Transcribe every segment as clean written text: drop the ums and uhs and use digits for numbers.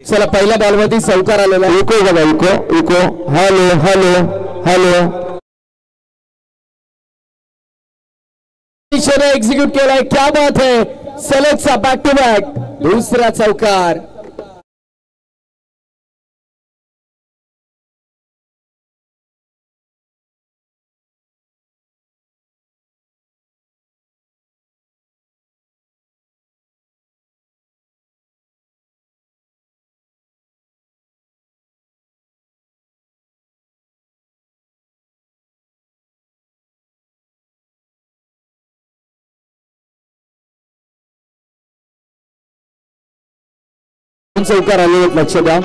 चला पहिल्या बॉलवरती चौकार आलेला इको बघा echo echo hello hello hello execute केलाय क्या बात है सलगचा बॅक टू बॅक दुसरा चौकार चौकार आले लक्ष द्या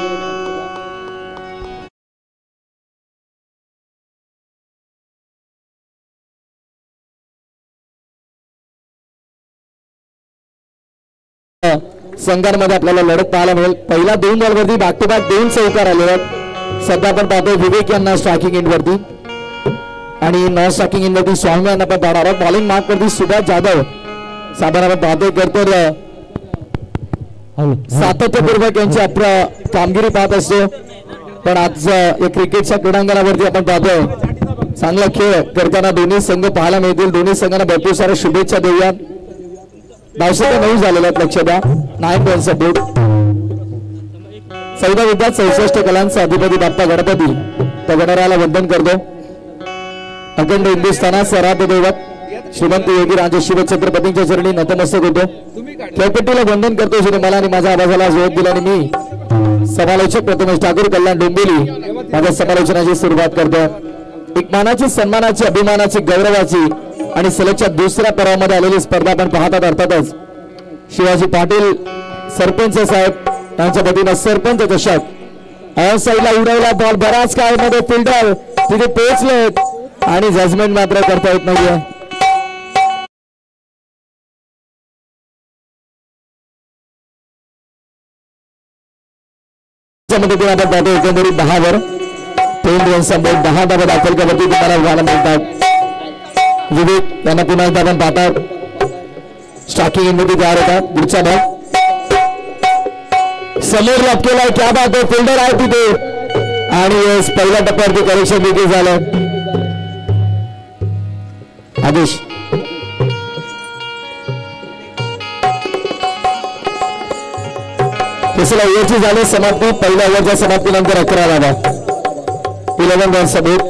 संघांमध्ये आपल्याला लढत पाहायला मिळेल पहिला 2 बॉलवरती बॅक टू बॅक 2 चौकार आले आहेत सध्या आपण पाहतोय विवेक यांना स्ट्रायकिंग एंड वरती आणि नॉन स्ट्रायकिंग एंड वरती स्वामी यांना पण पाहणार आहोत बॉलिंग मार्क वरती सुभाष जाधव साधारण आपण पाहतोय करतो सातत्यपूर्वक यांची कामगिरी पाहत असतो पण आज या क्रिकेटच्या क्रीडांगणावरती आपण पाहतोय चांगला खेळ करताना दोन्ही संघ पाहायला मिळतील दोन्ही संघांना भरपूर साऱ्या शुभेच्छा देऊया 909 झालेल्या आहेत लक्ष द्या 9 रन्स बोर्ड 14 विद्यात 64 कलांचा अधिपती बाप्पा गणपती त्या गणरायाला वंदन करतो अखंड हिंदुस्थानात सराध दैवत श्रीमंत योगी राजे शिवछत्रपतींच्या चरणी नतमस्तक होतो खेळपट्टीला वंदन करतो श्री मला आणि माझ्या आवाजाला जोड दिल्याने मी समालोचक प्रथमेश ठाकूर कल्याण डोंबिवली माझ्या समालोचनाची सुरुवात करतो एक मानाची सन्मानाची अभिमानाची गौरवाची आणि सलगच्या दुसऱ्या पर्वामध्ये आलेली स्पर्धा आपण पाहतात अर्थातच शिवाजी पाटील सरपंच साहेब यांच्या वतीनं सरपंच चषक ऑन साईडला उडवला बॉल बराच काळामध्ये फिल्डर तिथे पोहोचलेत आणि जजमेंट मात्र करता येत नाहीये मध्ये आपण पाहतो एकंदरीत 10 वर 3 रन्स 10 धावा दाखल करण्यावरती तुम्हाला व्हायला मिळतात विवेक यांना पुन्हा एकदा आपण पाहतात स्ट्रायकिंग मध्ये तयार होतात पुढचा बॉल समोर लॉक केलाय क्या बात आहे फिल्डर आहे तिथे आणि पहिल्या टप्प्यावरती करेक्शन देखील झालं आदेश तिसऱ्या ओव्हरची झाली समाप्ती पहिल्या ओव्हरच्या समाप्तीनंतर 11 धावा 11 रन्स बोर्ड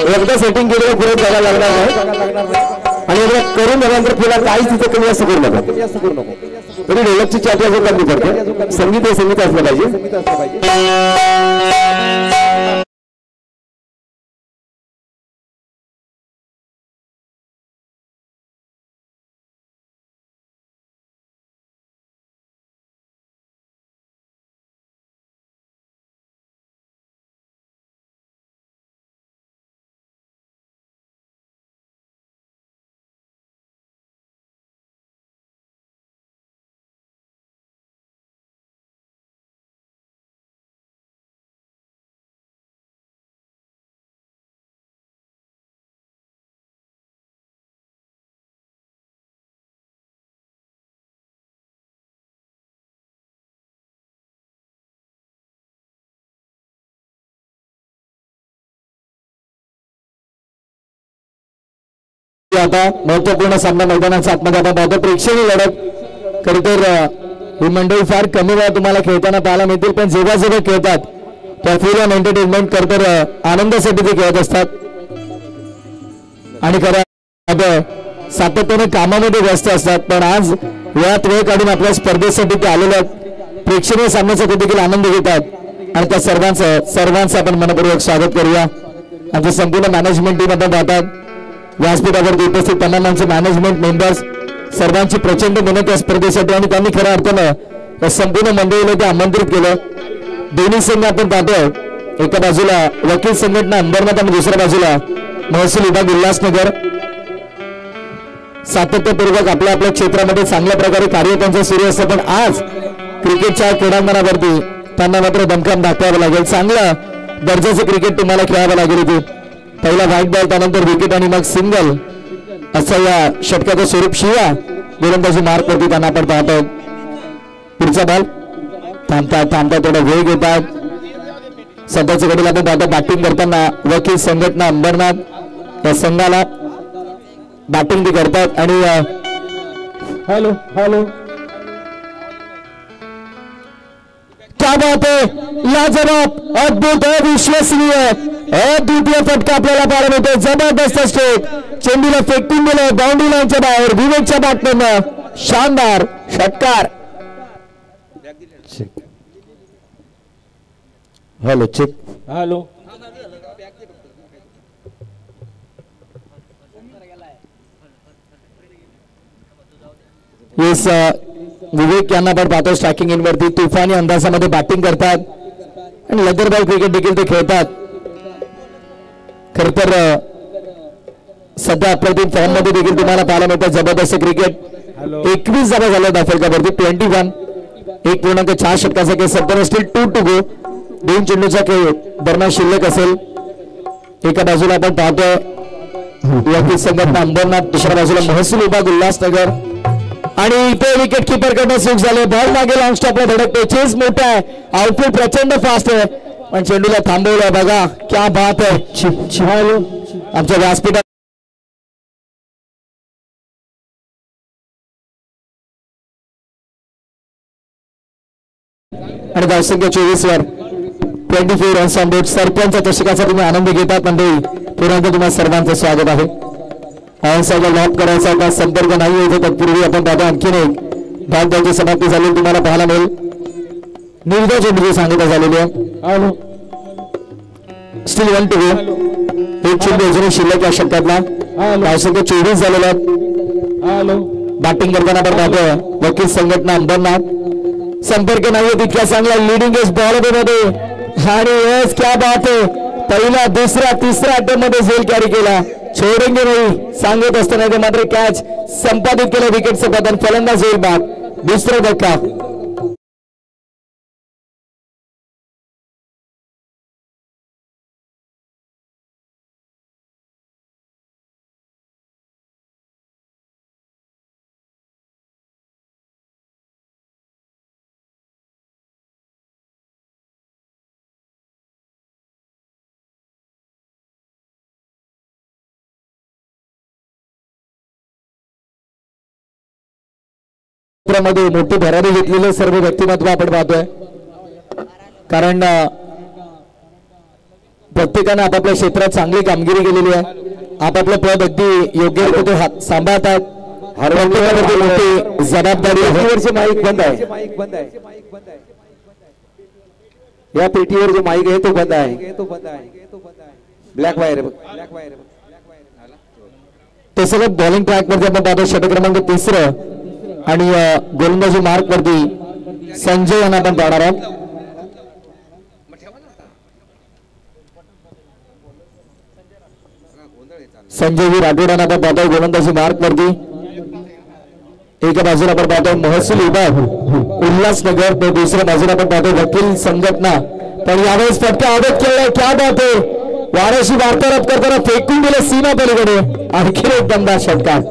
एकदा सेटिंग केलं पुढे जायला लागणार नाही आणि एकदा करून झाल्यानंतर पुन्हा काहीच तिथे कमी जास्त करू नका तरी ढोलकची चाटी असं कमी करते संगीत हे संगीत असलं पाहिजे आता महत्वपूर्ण सामना मैदानाच्या आतमध्ये आपण पाहतो प्रेक्षणीय लढत खरं तर ही मंडळी फार कमी वेळा तुम्हाला खेळताना पाहायला मिळतील पण जेव्हा जेव्हा खेळतात त्या फुल ऑन एंटरटेनमेंट करतर आनंदासाठी ते खेळत असतात आणि खरं सातत्याने कामामध्ये व्यस्त असतात, पण आज वेळात वेळ काढून आपल्या स्पर्धेसाठी ते आलेले आहेत. प्रेक्षणीय सामन्याचा ते देखील आनंद घेतात आणि त्या सर्वांचं आपण मनपूर्वक स्वागत करूया. आमची संपूर्ण मॅनेजमेंट टीम आपण पाहतात, व्यासपीठावरती उपस्थित तमामांचे मॅनेजमेंट मेंबर्स सर्वांची प्रचंड मेहनत या स्पर्धेसाठी आणि त्यांनी खऱ्या अर्थानं या संपूर्ण मंडळीला ते आमंत्रित केलं. दोन्ही संघ आपण पाहतोय, एका बाजूला वकील संघटना अंबरनाथ आणि दुसऱ्या बाजूला महसूल विभाग उल्हासनगर. सातत्यपूर्वक आपल्या आपल्या क्षेत्रामध्ये चांगल्या प्रकारे कार्य त्यांचं सुरू असतं, पण आज क्रिकेटच्या क्रीडांगणावरती त्यांना मात्र दमखम दाखवावं लागेल. चांगलं दर्जाचं क्रिकेट तुम्हाला खेळावं लागेल. इथे पहिला व्हाईट बॉल, त्यानंतर विकेट आणि मग सिंगल असं या षटकाचं स्वरूप शिवा गोलंदाजी मार्क वरती त्यांना आपण पाहतो. पुढचा बॉल थांबता थोडा वेळ घेतात. सध्याच्या घडीला आपण पाहतो बॅटिंग करताना वकील संघटना अंबरनाथ या संघाला बॅटिंग ते करतात आणि हॅलो क्या बात है, लाजवाब, अद्भुत, अविश्वसनीय, अद्वितीय फटका आपल्याला पाहायला मिळतो. जबरदस्त स्ट्रोक, चेंडूला फेकून दिलं बाउंड्री लाईनच्या बाहेर. विवेकच्या बॅटमॅननं शानदार षटकार. Hello check, hello yes. Vivek यांना पण पाहतो स्ट्रायकिंग इन वरती तुफानी अंदाजामध्ये बॅटिंग करतात आणि लेदर बॉल क्रिकेट देखील ते खेळतात. खर तर सध्या अप्रतिम फॉर्म मध्ये देखील तुम्हाला पाहायला मिळतात जबरदस्त क्रिकेट. 21 धावा झाल्या दाफलकावरती, 21 1.4 षटकाचा खेळ. सध्या स्टील 2 to go. 2 चेंडूचा खेळ दरम्यान शिल्लक असेल. एका बाजूला आपण पाहतोय वकील संघटना अंबरनाथ, दुसऱ्या बाजूला महसूल विभाग उल्हासनगर आणि इथे विकेट किपर कडनं चूक झाले. बॉल मागे लॉंग स्टॉपला धडकते. चेस मोठा आहे, आउटफील्ड प्रचंड फास्ट आहे, पण चेंडूला थांबवलं. बघा क्या बात आहे. आमच्या व्यासपीठात आणि धावसंख्या 24 वर 24 रन्स ऑन बोर्ड. सरपंच चषकाचा तुम्ही आनंद घेतात मंडळी. पुन्हा तुम्हाला सर्वांचं स्वागत आहे. ऑनसाईडला लॉक करायचा होता, संपर्क नाही होत. तत्पूर्वी आपण पाहतो आणखीन एक धाव त्यांची समाप्ती झालेली तुम्हाला पाहायला मिळेल. निर्धाव चेंडूची सांगता झालेली आहे. Steel 1 to go. एक चेंडू अजूनही शिल्लक या षटकातला. धावसंख्या 24 झालेला आहे. बॅटिंग करताना आपण पाहतोय वकील संघटना अंबरनाथ. संपर्क नाही तितक्या चांगला लिडिंग एज बॉलर मध्ये आणि यस क्या बात आहे. पहिला दुसरा तिसरा अटेम्प्ट मध्ये झेल कॅरी केला. छोडेंगे नाही सांगत असताना ते मात्र कॅच संपादित केलं. विकेटचं पतन, फलंदाज होईल बाद. दुसरा धक्का. मध्ये मोठी भरारी घेतलेले सर्व व्यक्तिमत्व आपण पाहतोय. कारण प्रत्येकाने आपापल्या क्षेत्रात चांगली कामगिरी केलेली आहे. आपापलं पद अगदी योग्य रीतीने सांभाळतात. प्रत्येकावरती मोठी जबाबदारी आहे. माईक बंद आहे. या पेटीवर जो माईक आहे तो बंद आहे. ब्लॅक वायर ते सगळं बॉलिंग ट्रॅक वरती आपण पाहतो. षटक क्रमांक 3 आणि गोलंदाजी मार्क वरती संजय यांना आपण पाहणार आहोत. संजय वी राठोड यांना आपण पाहतोय गोलंदाजी मार्क वरती. एका बाजूला आपण पाहतोय महसूल विभाग उल्हासनगर, तर दुसऱ्या बाजूला आपण पाहतोय वकील संघटना. पण यावेळेस फटका आदत केलाय. क्या बात आहे. वाऱ्याशी वार्तालाप करताना फेकून दिलं सीमा पलीकडे. आणखी एक दमदार षटकार.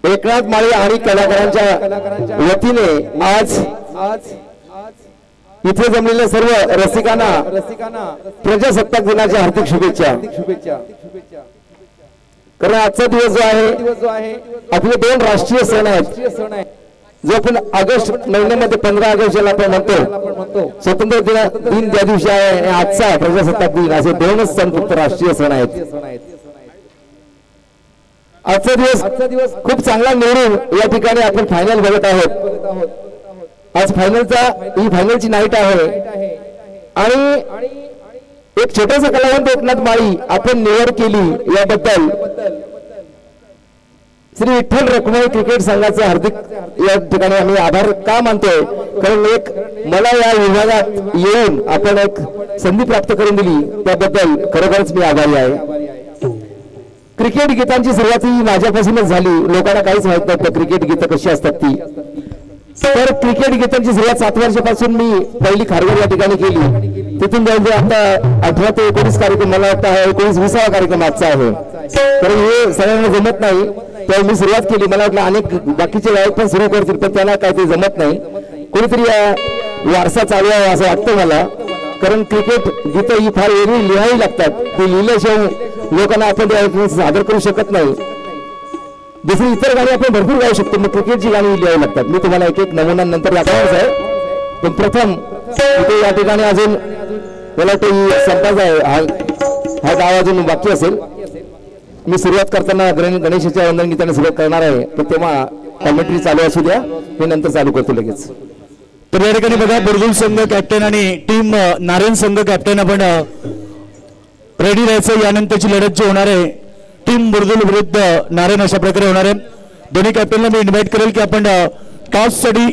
एकनाथ माळी आणि कलाकारांच्या वतीने आज इथे जमलेल्या सर्व रसिकांना प्रजासत्ताक दिनाच्या हार्दिक शुभेच्छा. कारण आजचा दिवस जो आहे आपले 2 राष्ट्रीय सण आहेत जो आपण ऑगस्ट महिन्यामध्ये 15 ऑगस्ट ज्याला आपण म्हणतो स्वतंत्र दिन त्या दिवशी आहे. आजचा प्रजासत्ताक दिन असे 2च सण फक्त राष्ट्रीय सण आहेत. आजचा दिवस खूप चांगला निवडून या ठिकाणी आपण फायनल बघत आहोत. आज ही फायनलची नाईट आहे आणि एक छोटासा कलावंत एकनाथ माळी आपण निवड केली याबद्दल श्री विठ्ठल रखुमाई क्रिकेट संघाचे हार्दिक या ठिकाणी आम्ही आभार का मानतोय. कारण मला या विभागात येऊन आपण एक संधी प्राप्त करून दिली त्याबद्दल खरोखरच मी आभारी आहे. क्रिकेट गीतांची सुरुवात ही माझ्यापासूनच झाली. लोकांना काहीच माहित नव्हतं क्रिकेट गीतं कशी असतात ती. तर क्रिकेट गीतांची सुरुवात 7 वर्षापासून मी पहिली खारघर या ठिकाणी केली. तिथून जवळजवळ आता 18 ते 19 कार्यक्रम मला वाटतं आहे 19-20 कार्यक्रम आजचा आहे. तर हे सगळ्यांना जमत नाही तेव्हा मी सुरुवात केली. मला वाटलं अनेक बाकीचे गायक पण सुरू करतील पण त्यांना काय ते जमत नाही. कोणीतरी वारसा चालू आहे असं वाटतं मला. कारण क्रिकेट गीतं ही फार वेगळी लिहावी लागतात. ती लिहिल्याशिवाय लोकांना आपण सादर करू शकत नाही. दुसरी इतर गाणी आपण भरपूर गाऊ शकतो मग क्रिकेटची गाणी लिहावी लागतात. मी तुम्हाला एक नमुना नंतर दाखवणार आहे. पण प्रथम इथे या ठिकाणी अजून मला वाटतं संपास आहे हा गाव अजून बाकी असेल. मी सुरुवात करताना गणेशाच्या वंदन गीताने सुरुवात करणार आहे पण तेव्हा कॉमेंट्री चालू असू द्या मी नंतर चालू करतो लगेच. तर या ठिकाणी बघा बुरदुल संघ कॅप्टन आणि टीम नारायण संघ कॅप्टन आपण रेडी राहायचं. यानंतरची लढत जी होणार आहे टीम बुरदुल विरुद्ध नारायण अशा प्रकारे होणार आहे. दोन्ही कॅप्टनला मी इन्व्हाइट करेल की आपण टॉस साठी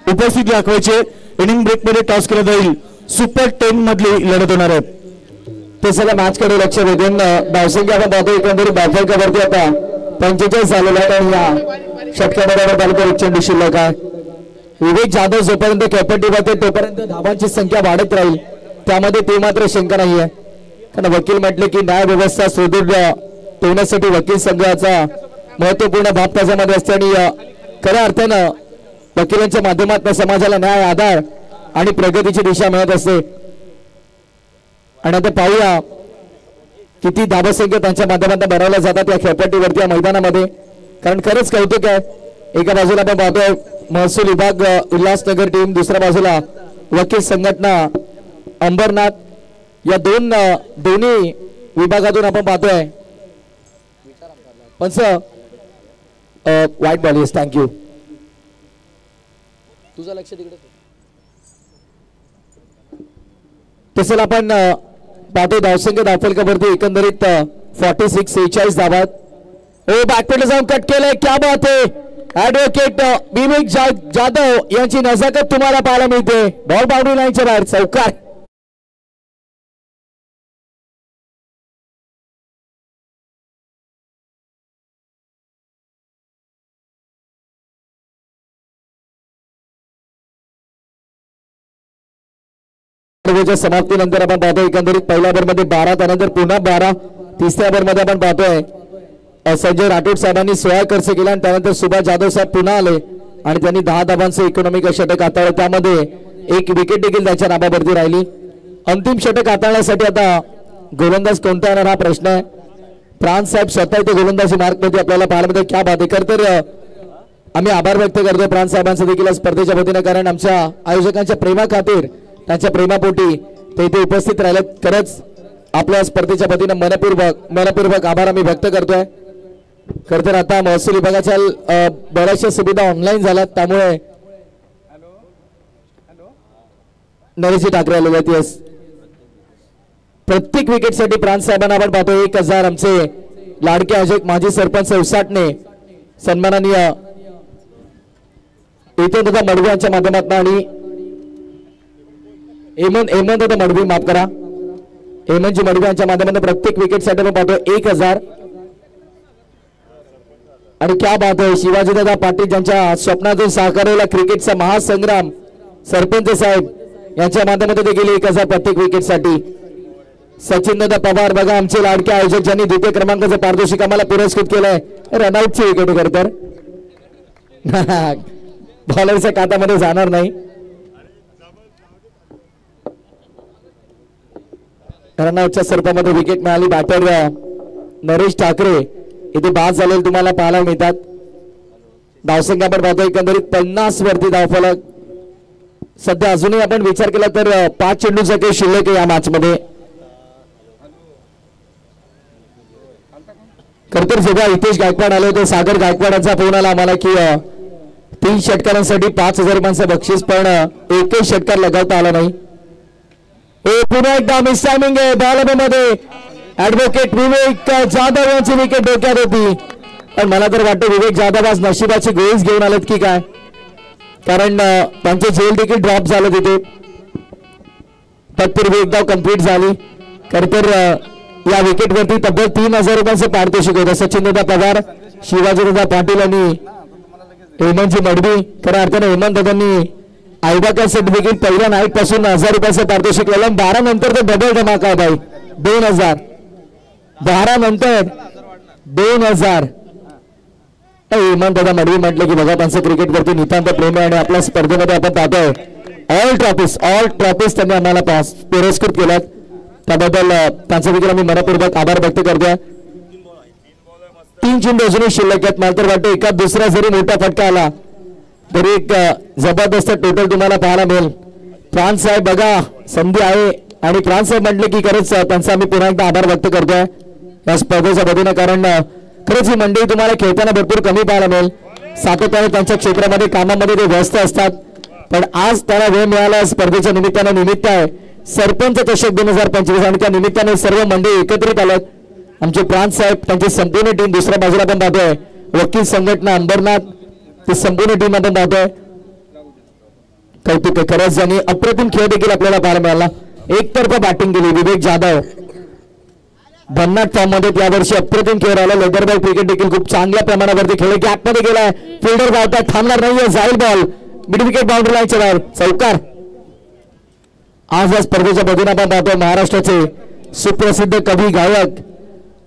उपस्थित दाखवायचे. इनिंग ब्रेक मध्ये टॉस केला जाईल. सुपर 10 मधली लढत होणार आहे. ते सगळं मॅच कडे लक्ष वेधून धावसंख्या आपण पाहतो एकंदरीत धावसंख्यावरती आता 45 झालेला आहे. आणि या षटकामध्ये तालुका उच्च शिल्लक आहे. विवेक जाधव जोपर्यंत कॅप्टन होते तोपर्यंत धावांची संख्या वाढत राहील त्यामध्ये ते मात्र शंका नाही आहे. कारण वकील म्हटले की न्याय व्यवस्था सुदृढ ठेवण्यासाठी वकील संघाचा महत्वपूर्ण भाग त्याच्यामध्ये असते. आणि खऱ्या अर्थानं वकिलांच्या माध्यमातून समाजाला न्याय आधार आणि प्रगतीची दिशा मिळत असते. आणि आता पाहूया किती धावसंख्या त्यांच्या माध्यमातून बनवल्या जातात या खेळपट्टीवरती या मैदानामध्ये. कारण खरंच कौतुक आहे. एका बाजूला आपण पाहतोय महसूल विभाग उल्हासनगर टीम दुसऱ्या बाजूला वकील संघटना अंबरनाथ या दोन्ही विभागातून आपण पाहतोय. पण वाईट बॉल येस थँक्यू. तुझं लक्ष तिकडे तसं आपण पाहतो धावसंख्या धावफलकावरती एकंदरीत 46-46 धावात. ओ बॅकफुटला जाऊन कट केलंय. क्या बात आहे. ऍडव्होकेट विवेक जाधव यांची नजाकत तुम्हाला पाहायला मिळते. बॉल बाउंड्री लाईनच्या बाहेर चौकार. समाप्तीनंतर आपण पाहतो एकंदरीत पहिल्या ओव्हरमध्ये 12 त्यानंतर पुन्हा 12. तिसऱ्या ओव्हरमध्ये आपण पाहतोय संजय राठोड साहेबांनी 16 खर्च केला आणि त्यानंतर सुभाष जाधव साहेब पुन्हा आले आणि त्यांनी 10 धावांचं इकॉनॉमिक षटक हाताळलं. त्यामध्ये एक विकेट देखील त्याच्या नावावरती राहिली. अंतिम षटक हाताळण्यासाठी आता गोलंदाज कोणता येणार हा प्रश्न आहे. प्रांत साहेब स्वतः इथे गोलंदाजी मार्क मध्ये आपल्याला पाहायला मिळते. क्या बात आहे. तर आम्ही आभार व्यक्त करतो प्रांत साहेबांचं देखील स्पर्धेच्या वतीने. कारण आमच्या आयोजकांच्या प्रेमा खातीर त्यांच्या प्रेमापोटी ते इथे उपस्थित राहिले. खरंच आपल्या स्पर्धेच्या वतीने मनपूर्वक आभार आम्ही व्यक्त करतोय. खरं तर आता महसूल विभागाच्या बऱ्याचशा सुविधा ऑनलाईन झाल्यात त्यामुळे नरेशजी ठाकरे आलेले आहेत. प्रत्येक विकेटसाठी प्रांत साहेबांना आपण पाहतो 1000 आमचे लाडके आयोजक माजी सरपंच उसाटणे सन्माननीय इथे तथा मडवी यांच्या माध्यमातून आणि हेमंत होता मडवी माफ करा हेमंतजी मडवी यांच्या माध्यमातून प्रत्येक विकेटसाठी आपण पाहतो 1000. आणि क्या बात आहे. शिवाजीदादा पाटील ज्यांच्या स्वप्नातून साकारलेला क्रिकेटचा महासंग्राम सरपंच साहेब यांच्या माध्यमातून देखील 1000 प्रत्येक विकेटसाठी. सचिन दादा पवार बघा आमचे लाडके आयोजक ज्यांनी द्वितीय क्रमांकाचं पारितोषिक आम्हाला पुरस्कृत केलंय. रनआउटची विकेट करतर बॉलरच्या खात्यामध्ये जाणार नाही. रनआउटच्या स्वरूपामध्ये विकेट मिळाली. बॅटर नरेश ठाकरे इथे बाद झालेले तुम्हाला पाहायला मिळतात. धावसंख्या आपण पाहतो एकंदरीत 50 वरती धावफलक. सध्या अजूनही आपण विचार केला तर 5 चेंडूचा काही शिल्लक आहे या मॅच मध्ये. खरतर जेव्हा हितेश गायकवाड आले होते सागर गायकवाडांचा फोन आला आम्हाला की 3 षटकारांसाठी 5,000 रुपयांचं बक्षीस, पण एकही षटकार लगावता आला नाही. पुन्हा एकदा मिस टायमिंग आहे बॉलमध्ये. ऍडव्होकेट विवेक जाधव यांची विकेट डोक्यात होती, पण मला तर वाटतं विवेक जाधव आज नशिबाची गोळीच घेऊन आलेत की काय, कारण त्यांचे जेल देखील ड्रॉप झालं तिथे. तत्पूर्वी एक धाव कंप्लीट झाली. खरतर या विकेटवरती तब्बल 3,000 रुपयांचं पारितोषिक होतं. सचिनदादा पवार, शिवाजीदादा पाटील आणि हेमंतजी मडवी. खऱ्या अर्थाने हेमंत दादांनी आयबाका सेट देखील पहिल्या नाईट पासून 1,000 रुपयाचं पारितोषिक केलं. 12 नंतर तर डबल धमाका आहे भाई. 2,000 12 नंतर 2,000. हेमंत दादा मडवी म्हटलं की बघा त्यांचं क्रिकेटवरती नितांत प्रेम आहे आणि आपल्या स्पर्धेमध्ये आपण पाहतोय ऑल ट्रॉफीज त्यांनी आम्हाला पुरस्कृत केल्यात. त्याबद्दल त्यांचा देखील आम्ही मनपूर्वक आभार व्यक्त करतोय. 3 चेंडू अजूनही शिल्लक आहेत. मला तर वाटतं एका दुसरा जरी मोठा फटका आला तरी एक जबरदस्त टोटल तुम्हाला पाहायला मिळेल. प्रांत साहेब बघा संधी आहे आणि प्रांत साहेब म्हटले की खरंच त्यांचा आम्ही पुन्हा एकदा आभार व्यक्त करतोय या स्पर्धेच्या वतीने, कारण खरंच ही मंडळी तुम्हाला खेळताना भरपूर कमी पाहायला मिळेल. सातत्याने त्यांच्या क्षेत्रामध्ये कामामध्ये ते व्यस्त असतात, पण आज त्याला वेळ मिळाला स्पर्धेच्या निमित्तानं. निमित्त आहे सरपंच चषक 2025 आणि त्या निमित्ताने सर्व मंडळी एकत्रित आलेत. आमचे प्रांत साहेब त्यांची संपूर्ण टीम, दुसऱ्या बाजूला आपण पाहतोय वकील संघटना अंबरनाथ, ती संपूर्ण टीम आपण पाहतोय. कौतुक खरंच आणि अप्रतिम खेळ देखील आपल्याला पाहायला मिळाला. एकतर्फा बॅटिंग केली विवेक जाधव. भन्नाट फॉर्म मध्ये यावर्षी अप्रतिम खेळ राहिला. लेदर बॉल क्रिकेट देखील खूप चांगल्या प्रमाणावरती खेळ. गॅप मध्ये गेलाय, फिल्डर धावताय, थांबणार नाहीये, जाईल बॉल मिड विकेट बाउंड्री लाईनच्या बाहेर, चौकार. आज या स्पर्धेच्या बघून आपण पाहतोय महाराष्ट्राचे सुप्रसिद्ध कवी गायक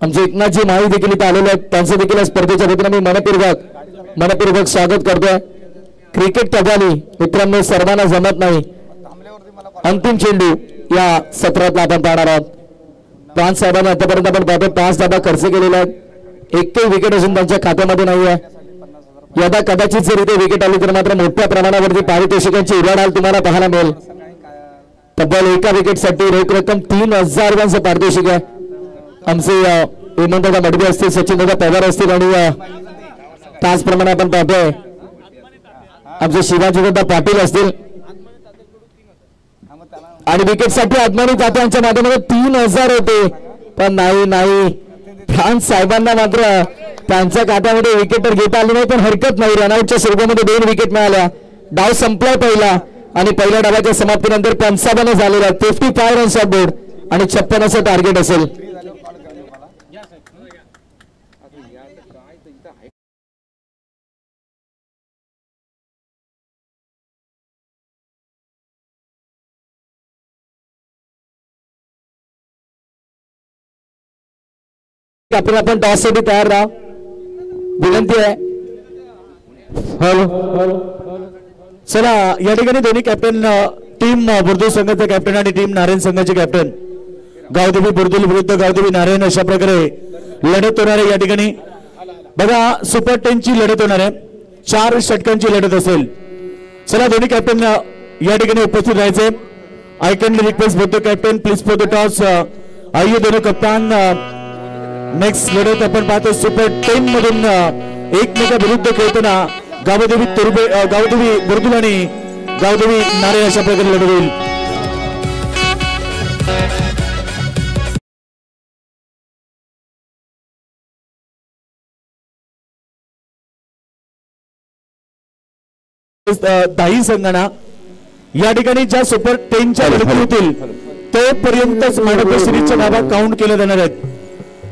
आमचे एकनाथजी माळी देखील इथे आलेले आहेत. त्यांचं देखील या स्पर्धेच्या वतीने मी मनपूर्वक स्वागत करतोय. क्रिकेट कव्वाली मित्रांनो सर्वांना जमत नाही. अंतिम चेंडू या सत्रातला आपण पाहणार आहोत. प्रांत साहेबांना आतापर्यंत आपण पाहतो 5 धाबा खर्च केलेला आहे. एकही विकेट अजून त्यांच्या खात्यामध्ये नाही आहे. यदा कदाचित जर इथे विकेट आली तर मात्र मोठ्या प्रमाणावरती पारितोषिकांची उलाढाल तुम्हाला पाहायला मिळेल. तब्बल एका विकेटसाठी रोख रक्कम 3,000 रुपयांचं पारितोषिक आहे. आमचे हेमंतदादा मडवी असतील, सचिनदादा पवार असतील आणि त्याचप्रमाणे आपण पाहतोय आमचे शिवाजीदादा पाटील असतील. आणि विकेटसाठी आदमानी तात्यांच्या माध्यमातून 3,000 होते, पण नाही प्रांत साहेबांना मात्र त्यांच्या खात्यामध्ये विकेट तर घेता आली नाही, पण हरकत नाही. रनआउटच्या स्वरूपामध्ये 2 विकेट मिळाल्या. डाव संपला पहिला आणि पहिल्या डावाच्या समाप्तीनंतर 55 झालेला 55 रन्स ऑफ बोर्ड आणि 56 टार्गेट असेल. आपण टॉस साठी तयार राहा. विनंती आहे. चला या ठिकाणी दोन्ही कॅप्टन, टीम बुर्दुल संघाचे कॅप्टन आणि टीम नारायण संघाचे कॅप्टन गावदेवी बुर्दुल विरुद्ध गावदेवी नारायण अशा प्रकारे लढत होणार आहे. या ठिकाणी बघा सुपर 10 ची लढत होणार आहे. 4 षटकांची लढत असेल. चला दोन्ही कॅप्टन या ठिकाणी उपस्थित राहायचे. I kindly request both the captain please for the toss. आइए दोनों कप्तान. नेक्स्ट लढत आपण पाहतो सुपर 10 मधून एकमेका विरुद्ध खेळताना गावदेवी बुर्दुल आणि गावदेवी नारायण अशा प्रकारे लढत होईल. दाही संघांना या ठिकाणी ज्या सुपर 10 च्या लढती होतील तोपर्यंतच मॅन सिरीजच्या धावा काउंट केल्या जाणार आहेत.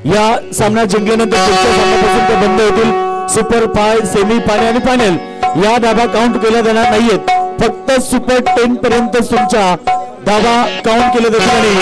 या सामना जिंकल्यानंतर पुढच्या सामन्यापासून ते बंद होतील. सुपर 5, सेमी, फायनल या धावा काउंट केल्या जाणार नाहीयेत. फक्त सुपर 10 पर्यंत तुमच्या धावा काउंट केल्या जातील आणि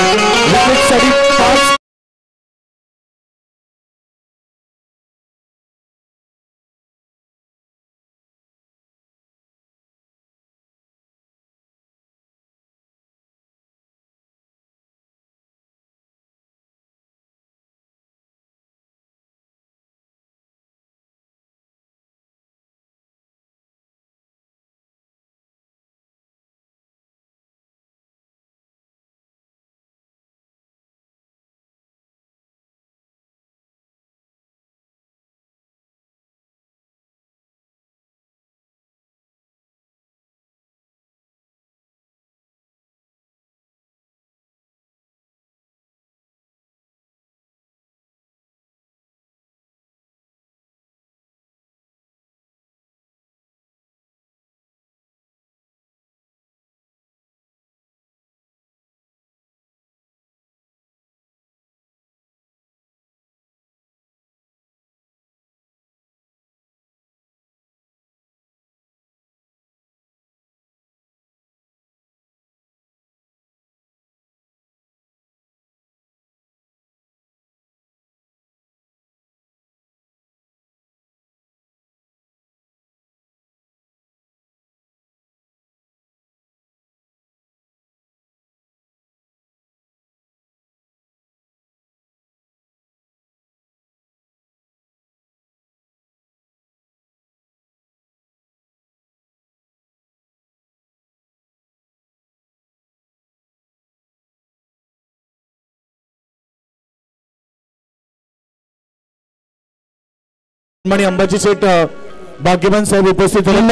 आणि अंबाजी सेठ भाग्यवान साहेब उपस्थित झाले.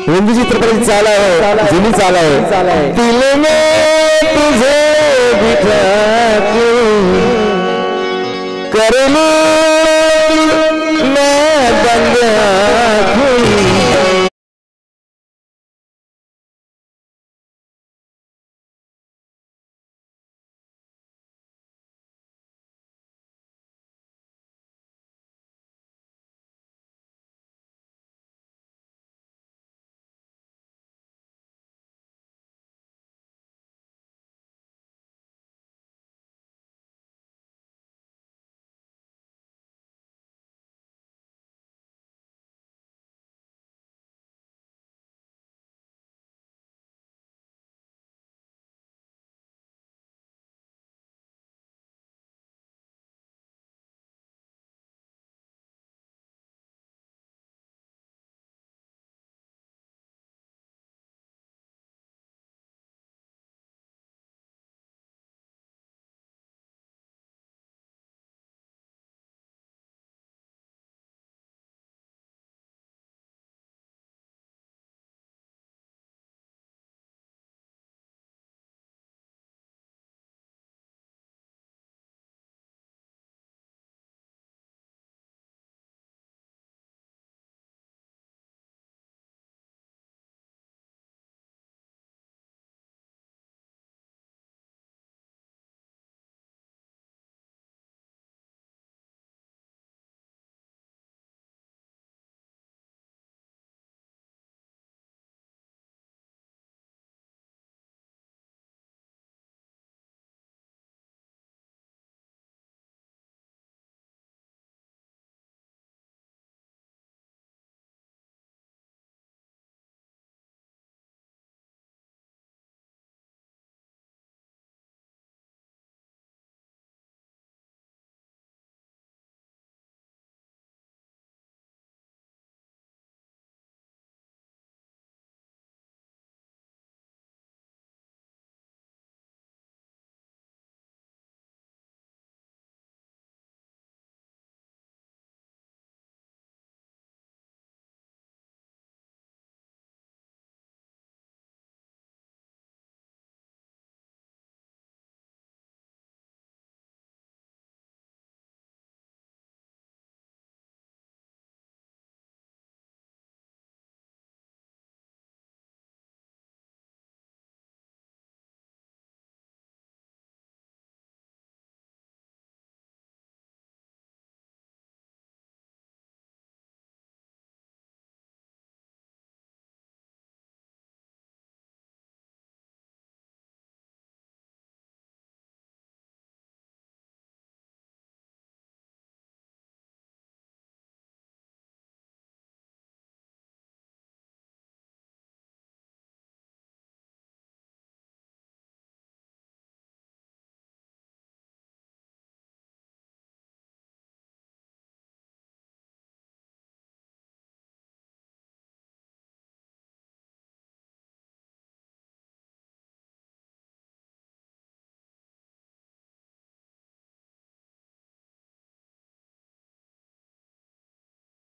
हिंदी चित्रपट चाल आहे, जुनी चाल आहे. दिल में तुझे बिठा के कर लूं मैं बंद आँखें.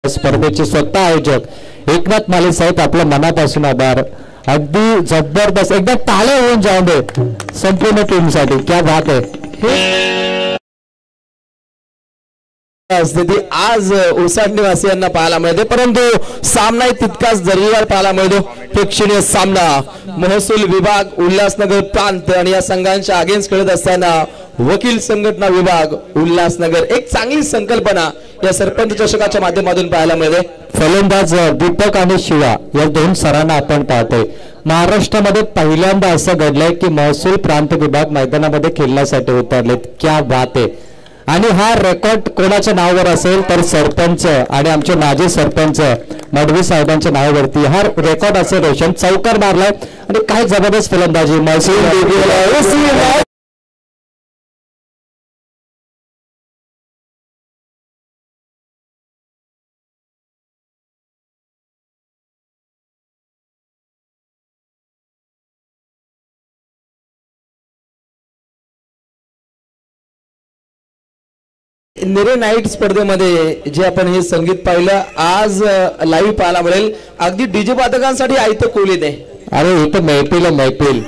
स्पर्धेचे स्वतः आयोजक एकनाथ माले साहेब आपल्या मनापासून आभार. अगदी जबरदस्त, एकदा टाळ्या होऊन जाऊन दे संपूर्ण टीम साठी. क्या बात आहे. स्थिती आज ओसाड निवासियांना पाहायला मिळते, परंतु सामना तितकाच दर्जेदार पाहायला मिळतो. प्रेक्षणीय सामना महसूल विभाग उल्हासनगर प्रांत आणि या संघांच्या अगेन्स्ट खेळत असताना वकील संघटना विभाग उल्हासनगर. एक चांगली संकल्पना या सरपंच चषकाच्या माध्यमातून पाहायला मिळते. फलंदाज दीपक आणि शिवा या दोन सरांना आपण पाहतोय. महाराष्ट्रामध्ये पहिल्यांदा असं घडलंय की महसूल प्रांत विभाग मैदानामध्ये खेळण्यासाठी उतरलेत. क्या बात आहे. आणि हा रेकॉर्ड कोणाच्या नावावर असेल तर सरपंच आणि आमचे माजी सरपंच मडवी साहेबांच्या नावावरती हा रेकॉर्ड असेल. रोशन चौकार मारलाय आणि काय जबरदस्त फलंदाजी महसूल नेरे नाईट स्पर्धेमध्ये जे आपण हे संगीत पाहिलं आज लाईव्ह पाहायला मिळेल. अगदी डीजे वादकांसाठी आयतं खोलीत आहे. अरे इथं मैफिल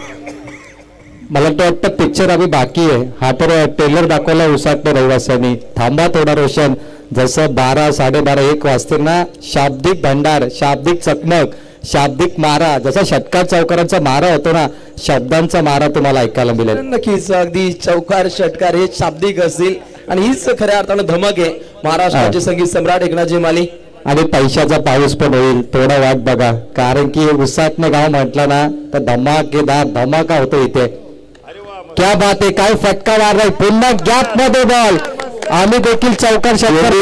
मला तर वाटतं पिक्चर अभि बाकी आहे. हा तर ट्रेलर दाखवला उसाटणे रहिवाशांनी. थांबा थोडा रोशन. जसं 12, 12:30, 1 वाजते ना शाब्दिक भंडार, शाब्दिक चकमक, शाब्दिक मारा, जसा षटकार चौकारांचा मारा होतो ना शब्दांचा मारा तुम्हाला ऐकायला मिळेल. नक्कीच अगदी चौकार षटकार हे शाब्दिक असतील आणि हीच खऱ्या अर्थानं धमक आहे महाराष्ट्राचे संगीत सम्राट एकनाथजी माली. आणि पैशाचा पाऊस पण होईल. थोडा वाट बघा कारण की उसाटणे गाव म्हटलं ना तर धमाकेदार धमाका होतो इथे. क्या बात आहे. काय फटका मारलाय. पुन्हा गॅप मध्ये बॉल. आम्ही देखील चौकार षटकार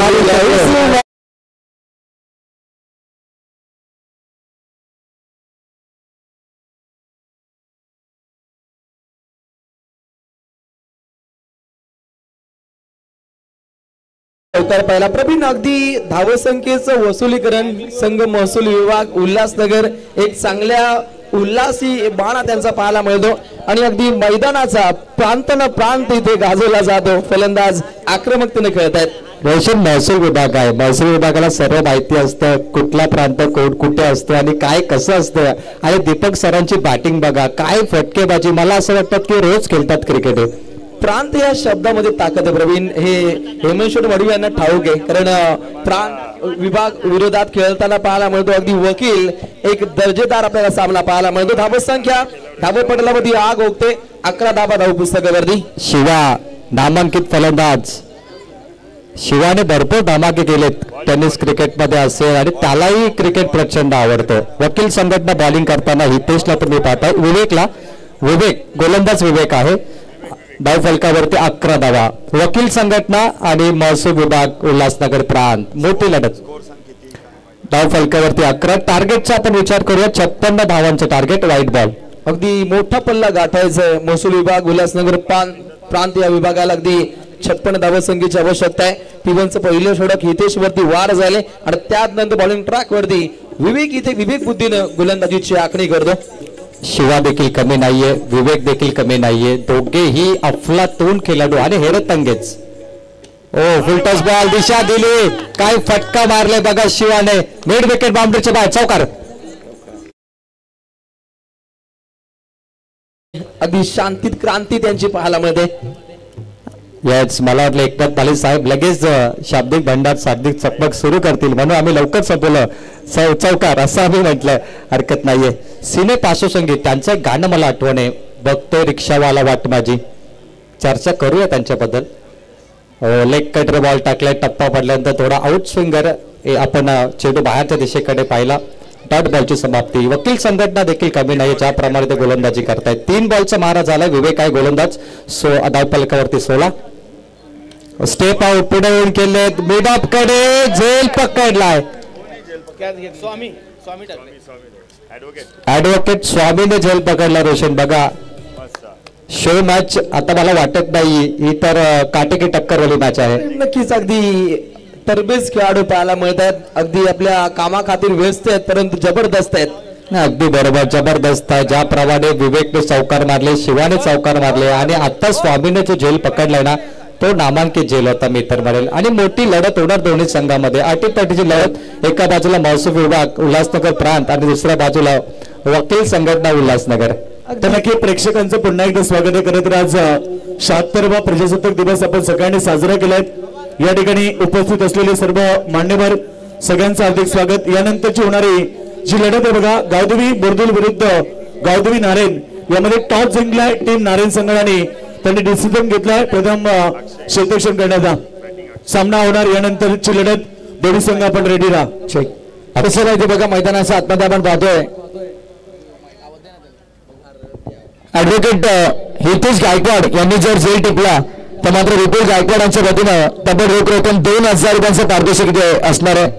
चौकार पाहिला. प्रवीण अगदी धावसंख्येचं वसुलीकरण संघ महसूल विभाग उल्हासनगर एक चांगल्या उल्हासी बाणा त्यांचा पाहायला मिळतो आणि अगदी मैदानाचा प्रांतन प्रांत इथे गाजवला जातो. फलंदाज आक्रमकतेने खेळत आहेत. रोशन महसूल विभाग आहे. महसूल विभागाला सर्व माहिती असतं कुठला प्रांत कुठे असतो आणि काय कसं असतं. आणि दीपक सरांची बॅटिंग बघा काय फटकेबाजी. मला असं वाटतं की रोज खेळतात क्रिकेट. प्रांत या शब्दामध्ये ताकद आहे प्रवीण. हे हेमंत वडवी यांना ठाऊक आहे कारण प्रांत विभाग विरोधात खेळताना पाहायला मिळतो. अगदी वकील एक दर्जेदार आपल्याला सामना पाहायला मिळतो. धावसंख्या धावपटलावरती आग ओकते. 11 धावा धाव पुस्तकावरती. शिवा नामांकित फलंदाज. शिवाने भरपूर धमाके केलेत टेनिस क्रिकेटमध्ये असेल आणि त्यालाही क्रिकेट प्रचंड आवडतं. वकील संघटना बॉलिंग करताना हितेशला तुम्ही पाहताय. विवेक गोलंदाज विवेक आहे. धाव फलकावरती 11 धावा. वकील संघटना आणि महसूल विभाग उल्हासनगर प्रांत मोठी लढत. धाव फलकावरती 11. टार्गेटचा आपण विचार करूया. 56 धावांचं टार्गेट. White ball. अगदी मोठा पल्ला गाठायचा महसूल विभाग उल्हासनगर प्रांत या विभागाला अगदी 56 धावसंख्येची आवश्यकता आहे. P1चं पहिलं षटक हितेश वरती वार झाले आणि त्यानंतर बॉलिंग ट्रॅक वरती विवेक इथे विवेक बुद्धीनं गोलंदाजीची आखणी करतो. शिवा देखील कमी नाहीये. विवेक देखील कमी नाहीये. दोघेही अफलातून खेळाडू आणि हेरतंगेच. फुल टच बॉल दिशा दिली. काय फटका मारले बघा शिवाने. मिड विकेट बाउंड्रीच्या बाहेर चौकार. अगदी शांतीत क्रांती त्यांची पाहायला मिळते. याच मला वाटलं एकनाथ पालीस साहेब लगेच शाब्दिक भंडार शाब्दिक चकमक सुरू करतील म्हणून आम्ही लवकर संपवलं. चौकार असं आम्ही म्हटलं. हरकत नाहीये. सिने पार्श्वसंगीत त्यांचं गाणं मला आठवण आहे. बघतोय रिक्षावाला वाट माझी. चर्चा करूया त्यांच्याबद्दल. लेग कटर बॉल टाकलाय. टप्पा पडल्यानंतर थोडा आउट स्विंगर आपण चेंडू बाहेरच्या दिशेकडे पाहिला. डॉट बॉलची समाप्ती. वकील संघटना देखील कमी नाही. ज्याप्रमाणे ते गोलंदाजी करतायत. 3 बॉलचा मारा झाला. विवेक आहे गोलंदाज. धाव फलकावरती 16. स्टेप आउट पुढे येऊन केले. मिड ऑफ कडे झेल पकडलाय. ऍडव्होकेट स्वामीने झेल पकडला. रोशन बघा शो मॅच आता मला वाटत नाही ही तर काटेकी टक्करवाली मॅच आहे. नक्कीच अगदी तरबेज खेळाडू पाहायला मिळत आहेत. अगदी आपल्या कामाखातीर व्यस्त आहेत परंतु जबरदस्त आहेत. अगदी बरोबर जबरदस्त आहे. ज्याप्रमाणे विवेकने चौकार मारले शिवाने चौकार मारले आणि आता स्वामीने जो झेल पकडलाय ना तो नामांकित झेल होता मी तर म्हणेल. आणि मोठी लढत होणार दोन्ही संघामध्ये. अटीतटीची लढत. एका बाजूला महसूल विभाग उल्हासनगर प्रांत आणि दुसऱ्या बाजूला वकील संघटना उल्हासनगर. तर नक्की प्रेक्षकांचं पुन्हा एकदा स्वागत आहे. खरं तर आज 76वा प्रजासत्ताक दिवस आपण सगळ्यांनी साजरा केलाय. या ठिकाणी उपस्थित असलेले सर्व मान्यवर सगळ्यांचं हार्दिक स्वागत. यानंतरची होणारी जी लढत आहे बघा गावदेवी बुर्दुल विरुद्ध गावदेवी नारायण यामध्ये टॉस जिंकलाय टीम नारायण संघाने. त्यांनी डिसिजन घेतलाय प्रथम क्षेत्ररक्षण करण्याचा. सामना होणार यानंतरची लढत. दोन्ही संघ आपण रेडी राहा. कसं आहे ते बघा मैदानाच्या आतमध्ये आपण पाहतोय. ऍडव्होकेट हितेश गायकवाड यांनी जर झेल टिपला तर मात्र विपुल गायकवाड यांच्या वतीनं तब्बल रोख रक्कम 2000 रुपयांचं पारितोषिक असणार आहे.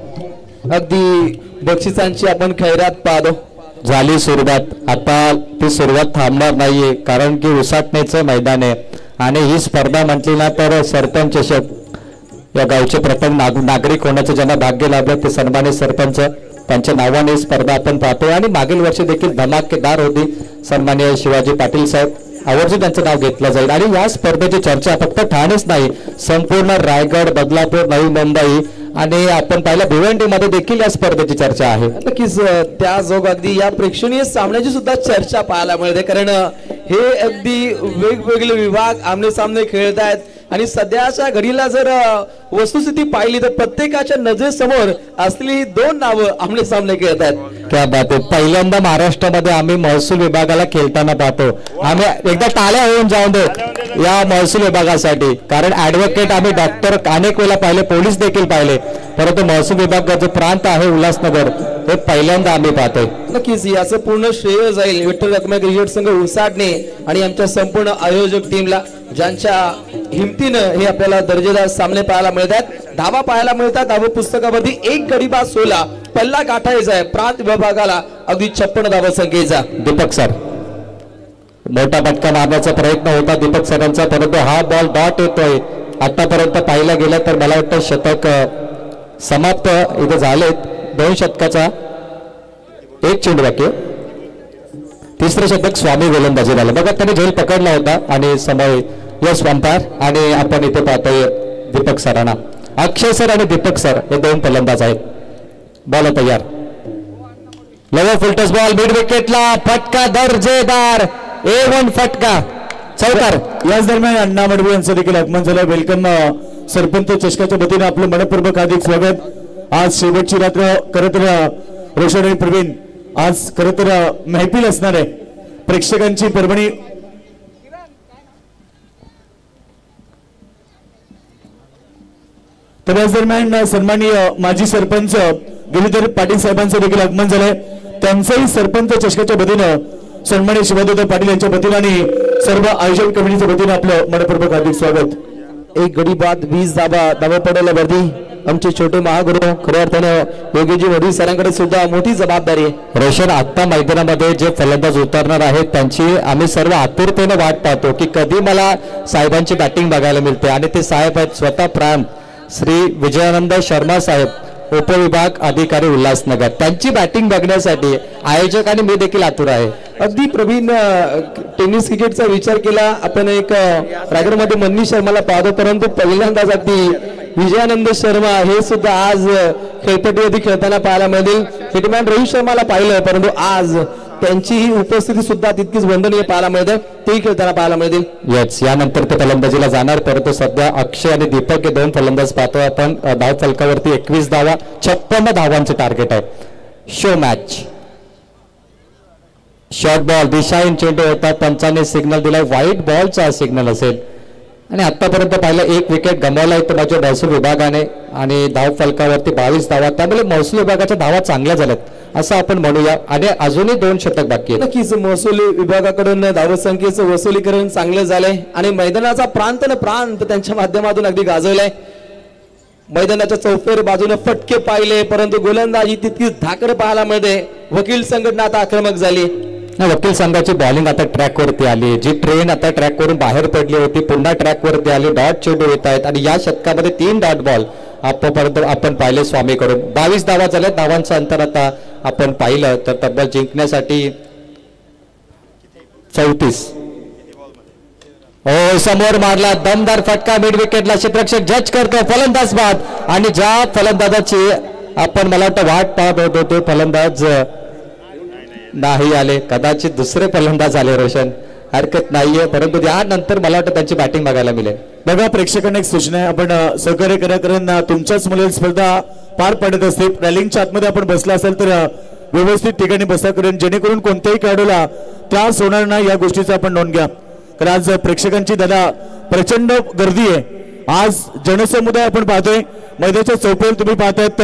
अगदी बक्षिसांची आपण खैरात पाहतो. झाली सुरुवात. आता ती सुरुवात थांबणार नाहीये कारण की उसाटण्याचं मैदान आहे आणि ही स्पर्धा म्हटली ना तर सरपंच चषक या गावचे प्रथम नागरिक होण्याचं ज्यांना भाग्य लाभलं ते सन्मानित सरपंच त्यांच्या नावाने स्पर्धा आपण पाहतोय. आणि मागील वर्षी देखील धमाकेदार होती. सन्माननीय शिवाजी पाटील साहेब आवर्जून त्यांचं नाव घेतलं जाईल. आणि या स्पर्धेची चर्चा फक्त ठाणेच नाही, संपूर्ण रायगड, बदलापूर, नवी मुंबई आणि आपण पाहिलं भिवंडीमध्ये देखील या स्पर्धेची चर्चा आहे. नक्कीच त्या जोग अगदी या प्रेक्षणीय सामन्याची सुद्धा चर्चा पाहायला मिळते, कारण हे अगदी वेगवेगळे विभाग आमने सामने खेळत आहेत. आणि सध्याच्या घडीला जर वस्तुस्थिती पाहिली तर प्रत्येकाच्या नजरेसमोर असलेली दोन नावं आमने सामने खेळत आहेत. क्या बात आहे. पहिल्यांदा महाराष्ट्रामध्ये आम्ही महसूल विभागाला खेळताना पाहतो. आम्ही एकदा टाळ्या होऊन जाऊन दे या महसूल विभागासाठी, कारण ऍडव्होकेट आम्ही डॉक्टर अनेक वेळा पाहिले, पोलीस देखील पाहिले, परंतु महसूल विभागाचा प्रांत आहे उल्हासनगर हे पहिल्यांदा आम्ही पाहतोय. नक्कीच याचं पूर्ण श्रेय जाईल विठ्ठल रखुमाई क्रिकेट संघ उसाडणे आणि आमच्या संपूर्ण आयोजक टीमला, ज्यांच्या हिमतीनं हे आपल्याला दर्जेदार सामने पाहायला मिळतात, धावा पाहायला मिळतात. धावा पुस्तकावरती 1 गडी बाद 16 पल्ला गाठायचा आहे प्रांत विभागाला अगदी 56 धावा संख्येचा. दीपक सर मोठा फटका मारण्याचा प्रयत्न होता दीपक सरांचा, परंतु हा बॉल डॉट येतोय. आतापर्यंत पाहिला गेला तर मला वाटतं शतक समाप्त इथे झालेत. 2 शतकाचा 1 चेंडू बाकी. तिसरं शतक स्वामी गोलंदाजी झालं. बघा त्याने झेल पकडला होता आणि समय यश अंपायर. आणि आपण इथे पाहतोय दीपक सरांना, अक्षय सर आणि दीपक सर हे 2 फलंदाज आहेत. बॉल तयार, लव फुलटस बॉल मिड विकेटला, फटका दर्जेदार A1 फटका चौकार. याच दरम्यान अण्णा मडवी यांचं देखील आगमन झालं. वेलकम सरपंच चषकाच्या वतीने आपलं मनपूर्वक हार्दिक स्वागत. आज शेवटची रात्र खरं तर रोशन आणि प्रवीण आज खरं तर महफिल असणार आहे प्रेक्षकांची परभणी. तर याच दरम्यान सन्माननीय माजी सरपंच गिरीधर पाटील साहेबांचं देखील आगमन झालंय. त्यांचंही सरपंच चषकाच्या वतीनं सन्माननीय शिवाजीदादा पाटील यांच्या वतीनं आणि सर्व आयोजन कमिटीच्या वतीनं आपलं मनपूर्वक हार्दिक स्वागत. 1 गडी बाद 20 धावा पडायला वर्दी आमचे छोटे महागुरु खऱ्या अर्थानं योगीजी वडील सरांकडे सुद्धा मोठी जबाबदारी आहे. रोशन आता मैदानामध्ये जे फलंदाज उतरणार आहेत त्यांची आम्ही सर्व आतुरतेने वाट पाहतो की कधी मला साहेबांची बॅटिंग बघायला मिळते. आणि ते साहेब आहेत स्वतः प्राण श्री विजयानंद शर्मा साहेब, उपविभाग अधिकारी उल्हासनगर. त्यांची बॅटिंग बघण्यासाठी आयोजक आणि मी देखील आतुर आहे. अगदी प्रवीण टेनिस क्रिकेटचा विचार केला आपण एक रायगडमध्ये मन्नी शर्माला पाहतो, परंतु पहिल्यांदाच अगदी विजयानंद शर्मा हे सुद्धा आज खेळपट्टीवरती खेळताना पाहायला मिळतील. हिटमॅन रोहित शर्माला पाहिलं, परंतु आज त्यांची ही उपस्थिती सुद्धा तितकीच वंदनीय पाहायला मिळते, तेही खेळताना पाहायला मिळतील. येस, यानंतर ते फलंदाजीला जाणार, परंतु सध्या अक्षय आणि दीपक हे 2 फलंदाज पाहतोय आपण. धाव फलकावरती 21 धावा, 56 धावांचे टार्गेट आहे. शो मॅच, शॉर्ट बॉल दिशाहीन चेंडू होता, पंचाने सिग्नल दिलाय, व्हाईट बॉलचा सिग्नल असेल. आणि आतापर्यंत पाहिलं 1 विकेट गमावलाय तो माझ्या महसूल विभागाने आणि धाव फलकावरती 22 धावा, त्यामुळे महसूल विभागाच्या धावा चांगल्या झाल्यात असं आपण म्हणूया. आणि अजूनही 2 शतक बाकी आहेत. नक्कीच महसूल विभागाकडून धावसंख्येचं वसुलीकरण चांगलं झालंय आणि मैदानाचा प्रांत त्यांच्या माध्यमातून अगदी गाजवलाय. मैदानाच्या चौफेर बाजूने फटके पाहिले, परंतु गोलंदाजी तितकीच धाकड पाहायला मिळते. वकील संघटना आता आक्रमक झाली. वकील संघाची बॉलिंग आता ट्रॅक वरती आली, जी ट्रेन आता ट्रॅक वरून बाहेर पडली होती पुन्हा ट्रॅक वरती आली. डॉट चेंडू येत आहेत आणि या शतकामध्ये 3 डॉट बॉल आपण पाहिले स्वामीकडून. 22 धावा झाल्या. धावांचं अंतर आता आपण पाहिलं तर तब्बल जिंकण्यासाठी 34. हो, समोर मारला दमदार फटका मिड विकेटला. क्षेत्ररक्षक जज करतो, फलंदाज बाद. आणि ज्या फलंदाजाची आपण मला वाटतं वाट पाहत होतो ते फलंदाज नाही आले, कदाचित दुसरे फलंदाज आले. रोशन हरकत नाहीये, परंतु यानंतर मला वाटतं त्यांची बॅटिंग बघायला मिळेल. बघा प्रेक्षकांना एक सूचना आहे, आपण सहकार्य करा, कारण तुमच्याच मुले स्पर्धा पार पडत असते. रॅलिंगच्या आतमध्ये आपण बसला असेल तर व्यवस्थित ठिकाणी बसा, कारण जेणेकरून कोणत्याही खेळाडूला त्रास होणार नाही या गोष्टीचा आपण नोंद घ्या. कारण आज प्रेक्षकांची दादा प्रचंड गर्दी आहे. आज जनसमुदाय आपण पाहतोय, मैदानाच्या चौपावर तुम्ही पाहतायत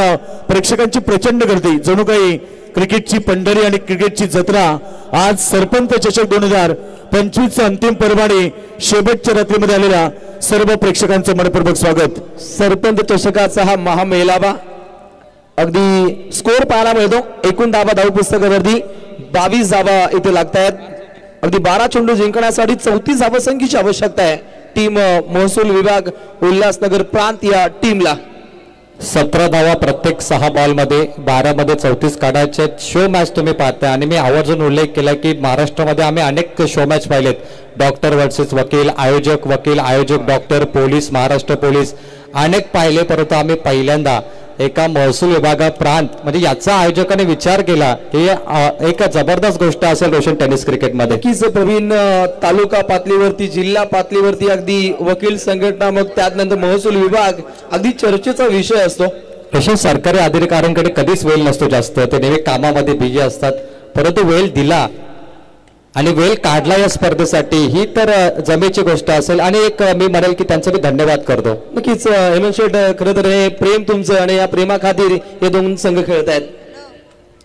प्रेक्षकांची प्रचंड गर्दी. जणू काही क्रिकेटची पंढरी आणि क्रिकेटची जत्रा. आज सरपंच चषक 2025 अंतिम पर्वाने शेवटच्या रात्रीमध्ये आलेल्या सर्व प्रेक्षकांचं मनपूर्वक स्वागत. सरपंच चषकाचा हा महामेळावा अगदी स्कोर पाहायला मिळतो. एकूण धावा धाव पुस्तकावरती 22 धावा इथे लागतायत. अगदी 12 चेंडू जिंकण्यासाठी 34 धावसंख्येची आवश्यकता आहे टीम महसूल विभाग उल्हासनगर प्रांत या टीमला. 17 धावा प्रत्येक 6 बॉलमध्ये, 12 मध्ये 34 काढायचे. शो मॅच तुम्ही पाहताय आणि मी आवर्जून उल्लेख केला की महाराष्ट्रामध्ये आम्ही अनेक शो मॅच पाहिलेत. डॉक्टर वर्सेस वकील, आयोजक डॉक्टर, पोलीस, महाराष्ट्र पोलीस अनेक पाहिले, परंतु आम्ही पहिल्यांदा एका महसूल विभागा प्रांत म्हणजे याचा आयोजकाने विचार केला. ही एक जबरदस्त गोष्ट असेल रोशन टेनिस क्रिकेटमध्ये. नक्कीच प्रवीण, तालुका पातळीवरती, जिल्हा पातळीवरती अगदी वकील संघटना, मग त्यानंतर महसूल विभाग अगदी चर्चेचा विषय असतो. रोशन, सरकारी अधिकाऱ्यांकडे कधीच वेळ नसतो जास्त, ते नेहमी कामामध्ये बिझी असतात, परंतु वेळ दिला आणि वेळ काढला या स्पर्धेसाठी ही तर जमेची गोष्ट असेल. आणि एक मी म्हणेल की त्यांचा मी धन्यवाद करतो. नक्कीच हेमंत शेठ, खरं तर हे प्रेम तुमचं आणि या प्रेमा खातीर हे दोन संघ खेळत आहेत.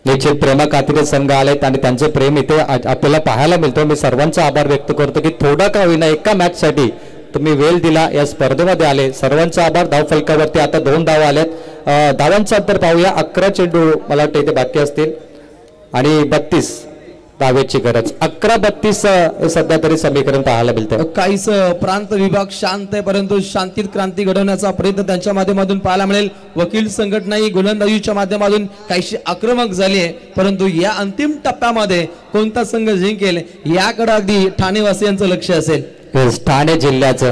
निश्चित प्रेमा खातीर संघ आलेत आणि त्यांचे प्रेम इथे आपल्याला पाहायला मिळतो. मी सर्वांचा आभार व्यक्त करतो की थोडा का होईना एका मॅच साठी तुम्ही वेळ दिला, या स्पर्धेमध्ये आले. सर्वांचा आभार. धाव फलकावरती आता 2 धावा आल्यात. धावांचा अंतर पाहूया. 11 चेंडू मला वाटतं इथे बाकी असतील आणि 32 धावेची गरज. 11-32 सध्या तरी समीकरण पाहायला मिळतं. काहीच प्रांत विभाग शांत आहे, परंतु शांतीत क्रांती घडवण्याचा प्रयत्न त्यांच्या माध्यमातून पाहायला मिळेल. वकील संघटना ही गोलंदाजीच्या माध्यमातून काहीशी आक्रमक झाली आहे, परंतु या अंतिम टप्प्यामध्ये कोणता संघ जिंकेल याकडे अगदी ठाणेवासियांचं लक्ष असेल. ठाणे जिल्ह्याचं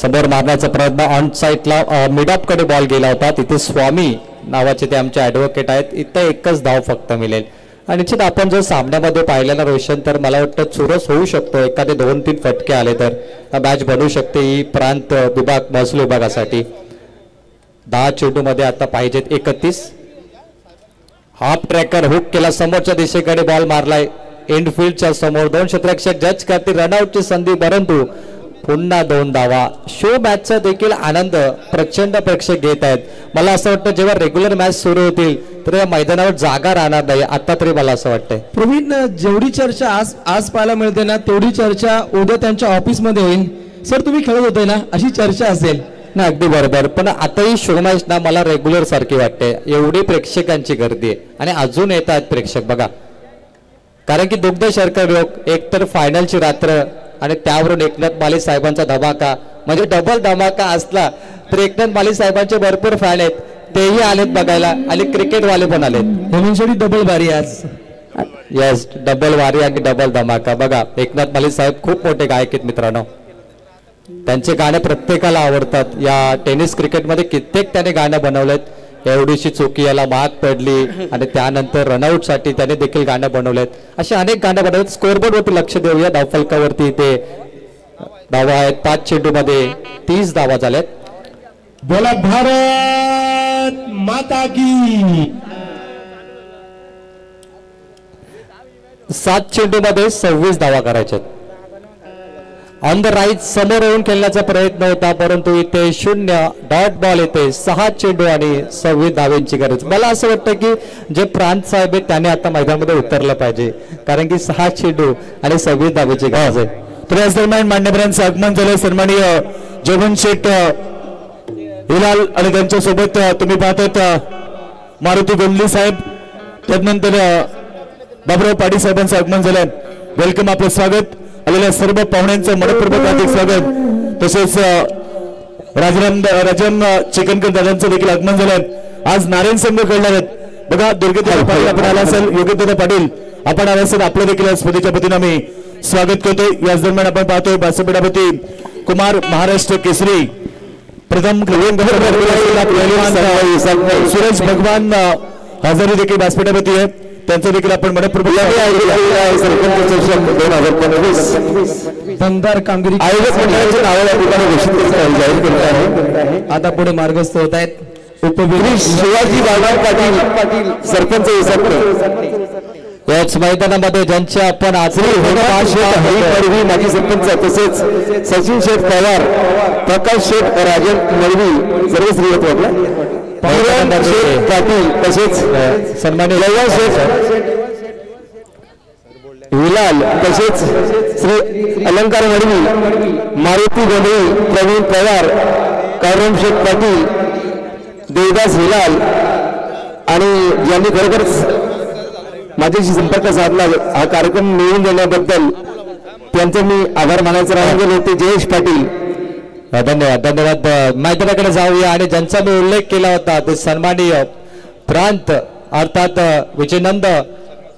समोर मारण्याचा प्रयत्न ऑन साईडला मिडअपकडे बॉल गेला होता. तिथे स्वामी नावाचे ते आमचे ॲडव्होकेट आहेत. इथं एकच धाव फक्त मिळेल. आणि निश्चित आपण जर सामन्यामध्ये पाहिलं ना रोशन, तर मला वाटतं चुरस होऊ शकतो. एखादे 2-3 फटके आले तर मॅच बनवू शकते ही प्रांत विभाग महसूल विभागासाठी. 10 चेंडूमध्ये आता पाहिजेत 31. हाफ ट्रॅकर हुक केला, समोरच्या दिशेकडे बॉल मारलाय एंडफील्डच्या समोर. 2 क्षेत्ररक्षक जज करतील रनआउटची संधी, परंतु पुन्हा 2 धावा. शो मॅचचा देखील आनंद प्रचंड प्रेक्षक घेत आहेत. मला असं वाटतं जेव्हा रेग्युलर मॅच सुरू होतील तर या मैदानावर जागा राहणार नाही, आता तरी मला असं वाटतंय. प्रवीण, जेवढी चर्चा आज पाहायला मिळते ना, तेवढी चर्चा उद्या त्यांच्या ऑफिसमध्ये होईल. सर, तुम्ही खेळत होते ना, अशी चर्चा असेल ना. अगदी बरोबर. पण आता ही शो मॅच ना मला रेग्युलर सारखी वाटते. एवढी प्रेक्षकांची गर्दी आहे आणि अजून येत आहेत प्रेक्षक बघा. कारण की दुग्ध शर्करा योग एकतर फायनलची रात्र आणि त्यावरून एकनाथ माली साहेबांचा धमाका, म्हणजे डबल धमाका असला तर एकनाथ माली साहेबांचे भरपूर फॅन आहेत, तेही आलेत बघायला आणि क्रिकेटवाले पण आलेत. हेमंत डबल बारी आज. यस, डबल वारी आणि डबल धमाका. बघा, एकनाथ माली साहेब खूप मोठे गायक आहेत मित्रांनो. त्यांचे गाणे प्रत्येकाला आवडतात. या टेनिस क्रिकेटमध्ये कित्येक त्याने गाणं बनवलेत. एवढीशी चुकी याला मात पडली आणि त्यानंतर रनआउट साठी त्याने देखील गाणं बनवलेत. असे अनेक गाणं बनवलेत. स्कोरबोर्ड वरती लक्ष देऊया. धावफलकावरती ते धावा आहेत. 5 चेंडूमध्ये 30 धावा झाल्यात. बोला भारत माता की. 7 चेंडूमध्ये 26 धावा करायच्यात. ऑन द राईट समोर येऊन खेळण्याचा प्रयत्न होता, परंतु इथे 0 डॉट बॉल येते. 6 चेंडू आणि 26 धावेंची गरज. मला असं वाटतं की जे प्रांत साहेब आहेत त्याने आता मैदानामध्ये उतरलं पाहिजे, कारण की 6 चेंडू आणि 26 धावेची गरज आहे. तर याच दरम्यान मान्यवरांचं आगमन झालं. सन्माननीय जगन शेठ हिलाल आणि त्यांच्या सोबत तुम्ही पाहतात मारुती गोंदली साहेब, त्यानंतर बाबुराव पाटील साहेबांचं आगमन झालं. वेलकम, आपलं स्वागत. आलेल्या सर्व पाहुण्यांचं मनपूर्वक हार्दिक स्वागत. तसेच राजन चिकनकर दादांचं देखील आगमन झालं. आज नारायण संघ खेळणार आहेत बघा. दुर्गेदादा पाटील आपण आला असेल, योगेशदादा पाटील आपण आला असेल, आपलं देखील स्पर्धेच्या वतीनं आम्ही स्वागत करतोय. याच दरम्यान आपण पाहतोय व्यासपीठापती कुमार महाराष्ट्र केसरी प्रथम सुरेश भगवान हजारी देखील व्यासपीठापती आहे. त्यांचं देखील आपण मनपूर्वक दमदार कामगिरी आयोजक मंडळाच्या नावाला आता पुढे मार्गस्थ होत आहेत. उपविधी शिवाजी बाळाराव पाटील सरपंच याच मैदानामध्ये ज्यांचे आपण मळवी माजी सरपंच, तसेच सचिन शेठ पवार, प्रकाश शेठ राजन मळवी सर्व श्री पाटील, तसेच सन्माननीय शेठ विलाल, तसेच श्री अलंकार मळवी, मारुती गोंधळी, प्रवीण पवार, कायराम शेठ पाटील, देवदास हिलाल आणि यांनी खरोखरच माझ्याशी संपर्क साधला. हा कार्यक्रम मिळवून देण्याबद्दल त्यांचं मी आभार मानायचं राहून गेले. ते जयेश पाटील धन्यवाद धन्यवाद. मैदानाकडे जाऊया आणि ज्यांचा मी उल्लेख केला होता ते सन्माननीय प्रांत अर्थात विजयनंद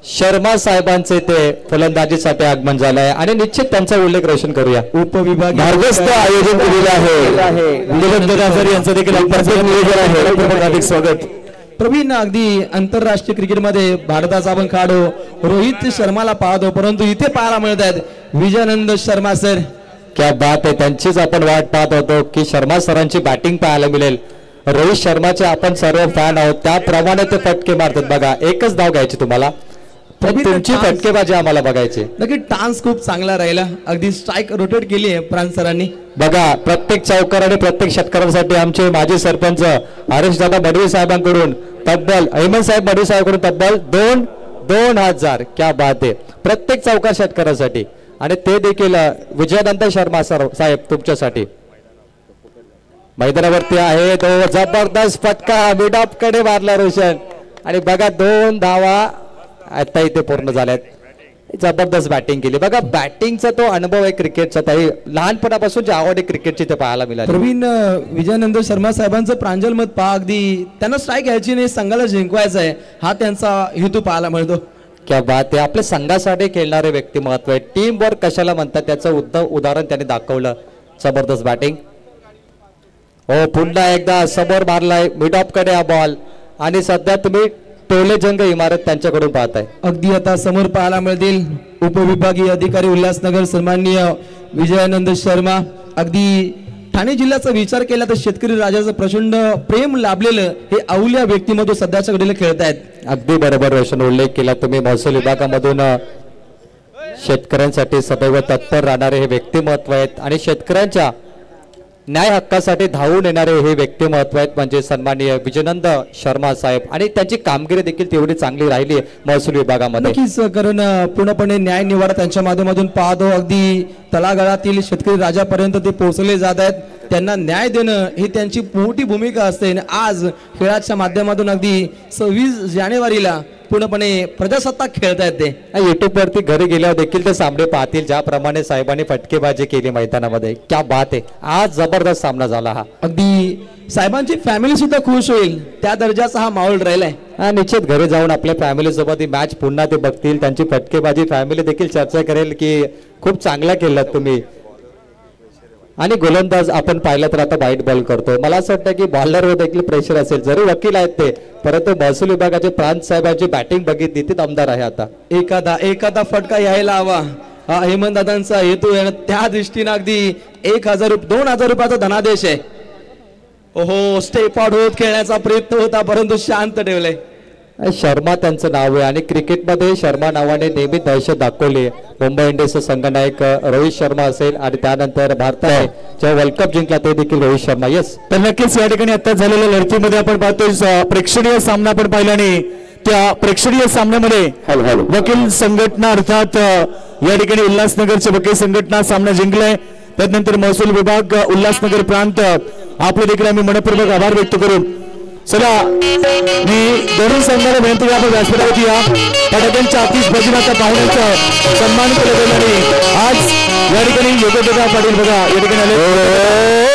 शर्मा साहेबांचे ते फलंदाजीसाठी आगमन झालं आहे आणि निश्चित त्यांचा उल्लेख रोशन करूया. उपविभाग मार्गस्थ आयोजन केलेलं आहे. यांचं देखील नियोजन आहे. हार्दिक स्वागत. प्रवीण, अगदी आंतरराष्ट्रीय क्रिकेटमध्ये भारताचा आपण खेळाडू रोहित शर्माला पाहतो, परंतु इथे पाहायला मिळत आहेत विजयानंद शर्मा सर. क्या बात आहे. त्यांचीच आपण वाट पाहत होतो की शर्मा सरांची बॅटिंग पाहायला मिळेल. रोहित शर्माचे आपण सर्व फॅन आहोत, त्याप्रमाणे ते फटके मारतात. बघा, एकच धाव घ्यायची तुम्हाला, पण तुमची फटकेबाजी आम्हाला बघायची. नक्की डान्स खूप चांगला राहिला. अगदी स्ट्राईक रोटेट केली आहे प्रांत सरांनी. बघा, प्रत्येक चौकार आणि प्रत्येक षटकारांसाठी आमचे माजी सरपंच हरीश दादा बडवी साहेबांकडून तब्बल अहमद साहेब बडवी साहेबांकडून तब्बल 2,000. क्या बात आहे. प्रत्येक चौकार षटकारासाठी आणि ते देखील विजयानंद शर्मा सर साहेब तुमच्यासाठी. मैदानावरती आहे तो जबरदस्त फटका मिड ऑफ कडे मारला रोशन आणि बघा 2 धावा आता इथे पूर्ण झाल्यात. जबरदस्त बॅटिंग केली. बघा, बॅटिंगचा तो अनुभव आहे क्रिकेटचा, त्याही लहानपणापासून जी आवड आहे क्रिकेटची ते पाहायला मिळाली. प्रवीण, विजयानंद शर्मा साहेबांचं प्रांजल मत पहा. अगदी त्यांना स्ट्राईक घ्यायची नाही, संघाला जिंकवायचं आहे, हा त्यांचा हेतू पाहायला मिळतो. क्या बात आहे. आपल्या संघासाठी खेळणारे व्यक्तिमत्व आहे. टीम वर्क कशाला म्हणतात त्याचं उदाहरण त्यांनी दाखवलं. जबरदस्त बॅटिंग. हो, पुन्हा एकदा समोर मारलाय मिड ऑफ कडे हा बॉल आणि सध्या तुम्ही टोले जंग इमारत त्यांच्याकडून पाहताय. अगदी आता समोर पाहायला मिळतील उपविभागीय अधिकारी उल्हासनगर सन्माननीय विजयानंद शर्मा. अगदी ठाणे जिल्ह्याचा विचार केला तर शेतकरी राजाचं प्रचंड प्रेम लाभलेलं हे अवल्या व्यक्तिमत्व सध्याच्या घडीला खेळत आहेत. अगदी बरोबर रोशन, उल्लेख केला तुम्ही. महसूल विभागामधून शेतकऱ्यांसाठी सदैव तत्पर राहणारे हे व्यक्तिमत्व आहेत आणि शेतकऱ्यांच्या न्याय हक्कासाठी धावून येणारे हे व्यक्तिमत्व आहेत म्हणजे सन्माननीय विजयानंद शर्मा साहेब आणि त्यांची कामगिरी देखील तेवढी चांगली राहिली महसूल विभागामध्ये. नक्कीच, कारण पूर्णपणे न्याय निवाडा त्यांच्या माध्यमातून पाहतो. अगदी तळागाळातील शेतकरी राजापर्यंत ते पोहोचले जात आहेत. त्यांना न्याय देणं ही त्यांची मोठी भूमिका असते. आज खेळाच्या माध्यमातून अगदी 26 जानेवारीला पूर्णपणे प्रजासत्ताक खेळतायत ते. युट्यूब वरती घरी गेल्यावर देखील ते सामने पाहतील ज्याप्रमाणे साहेबांनी फटकेबाजी केली मैदानामध्ये. क्या बात आहे. आज जबरदस्त सामना झाला हा. अगदी साहेबांची फॅमिली सुद्धा खुश होईल त्या दर्जाचा हा माहोल राहिलाय. निश्चित घरी जाऊन आपल्या फॅमिली सोबत ही मॅच पुन्हा ते बघतील. त्यांची फटकेबाजी फॅमिली देखील चर्चा करेल की खूप चांगला केलात तुम्ही. आणि गोलंदाज आपण पाहिलं तर आता वाईट बॉल करतो. मला असं वाटतं की बॉलरवर देखील प्रेशर असेल, जरी वकील आहेत ते, परंतु महसूल विभागाचे प्रांत साहेबांची बॅटिंग बघितली ती दमदार आहे. आता एखादा फटका यायला हवा हा हेमंत दादांचा हेतू आहे. त्या दृष्टीने अगदी 2,000 रुपयाचा धनादेश आहे. ओहो, स्टेप आउट होत खेळण्याचा प्रयत्न होता परंतु शांत ठेवलंय. शर्मा त्यांचं नाव आहे आणि क्रिकेटमध्ये शर्मा नावाने नेहमी दहशत दाखवली. मुंबई इंडियन्सचा संघनायक रोहित शर्मा असेल आणि त्यानंतर भारताने जेव्हा वर्ल्ड कप जिंकला ते देखील रोहित शर्मा. येस, तर नक्कीच या ठिकाणी आता झालेल्या लढतीमध्ये आपण पाहतोय प्रेक्षणीय सामना आपण पाहिला आणि त्या प्रेक्षणीय सामन्यामध्ये वकील संघटना अर्थात या ठिकाणी उल्हासनगरचे वकील संघटना सामना जिंकलाय. त्यानंतर महसूल विभाग उल्हासनगर प्रांत आपले देखील आम्ही मनपूर्वक आभार व्यक्त करू. चला, मी दोन्ही संघाला विनंती की आपण व्यासपीठावरती या फटाक्यांच्या आतिषबाजीचा पाहुण्यांचा सन्मान केला जाईल आणि आज या ठिकाणी योगेश पाटील बघा या ठिकाणी आले.